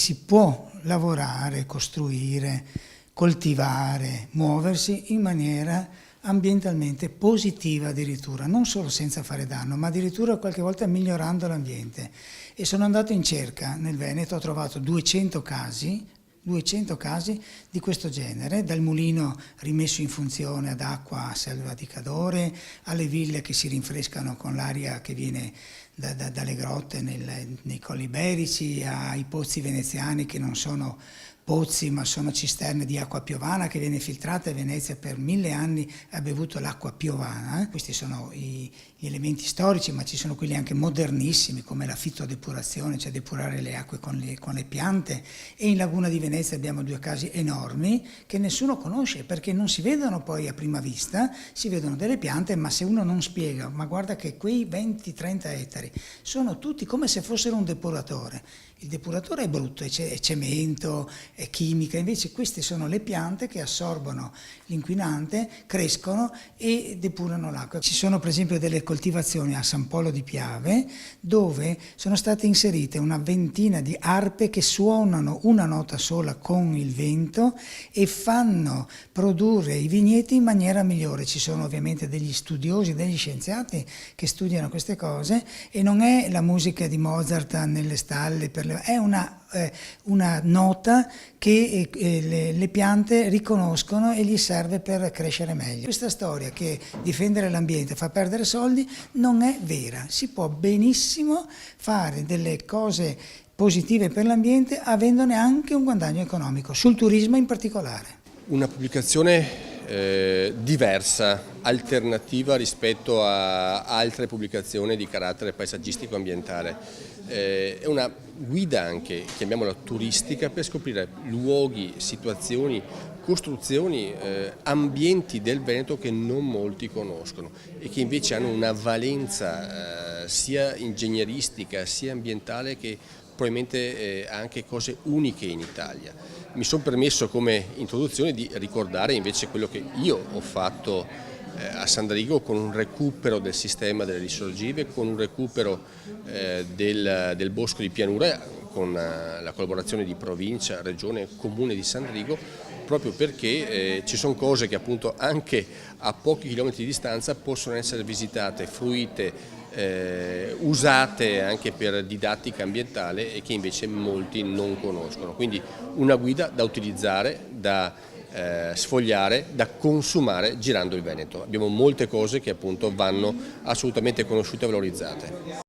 Si può lavorare, costruire, coltivare, muoversi in maniera ambientalmente positiva addirittura, non solo senza fare danno, ma addirittura qualche volta migliorando l'ambiente. E sono andato in cerca nel Veneto, ho trovato 200 casi di questo genere, dal mulino rimesso in funzione ad acqua a selva di Cadore, alle ville che si rinfrescano con l'aria che viene dalle grotte nei Colli Iberici, ai pozzi veneziani che non sono pozzi ma sono cisterne di acqua piovana che viene filtrata, e Venezia per 1000 anni ha bevuto l'acqua piovana. Questi sono gli elementi storici, ma ci sono quelli anche modernissimi come la fitodepurazione, cioè depurare le acque con le piante, e in Laguna di Venezia abbiamo 2 casi enormi che nessuno conosce perché non si vedono poi a prima vista, si vedono delle piante, ma se uno non spiega, ma guarda che quei 20-30 ettari sono tutti come se fossero un depuratore. Il depuratore è brutto, è cemento, è chimica, invece queste sono le piante che assorbono l'inquinante, crescono e depurano l'acqua. Ci sono per esempio delle coltivazioni a San Polo di Piave dove sono state inserite una ventina di arpe che suonano una nota sola con il vento e fanno produrre i vigneti in maniera migliore. Ci sono ovviamente degli studiosi, degli scienziati che studiano queste cose, e non è la musica di Mozart nelle stalle, è una nota che le piante riconoscono e gli serve per crescere meglio. Questa storia che difendere l'ambiente fa perdere soldi non è vera, si può benissimo fare delle cose positive per l'ambiente avendone anche un guadagno economico, sul turismo in particolare. Una pubblicazione diversa, alternativa rispetto a altre pubblicazioni di carattere paesaggistico ambientale. È una guida anche, chiamiamola turistica, per scoprire luoghi, situazioni, costruzioni, ambienti del Veneto che non molti conoscono e che invece hanno una valenza sia ingegneristica sia ambientale, che probabilmente ha anche cose uniche in Italia. Mi sono permesso come introduzione di ricordare invece quello che io ho fatto a Sandrigo, con un recupero del sistema delle risorgive, con un recupero del bosco di pianura, con la collaborazione di provincia, regione, comune di Sandrigo, proprio perché ci sono cose che appunto anche a pochi chilometri di distanza possono essere visitate, fruite, usate anche per didattica ambientale, e che invece molti non conoscono. Quindi una guida da utilizzare, da sfogliare, da consumare girando il Veneto. Abbiamo molte cose che appunto vanno assolutamente conosciute e valorizzate.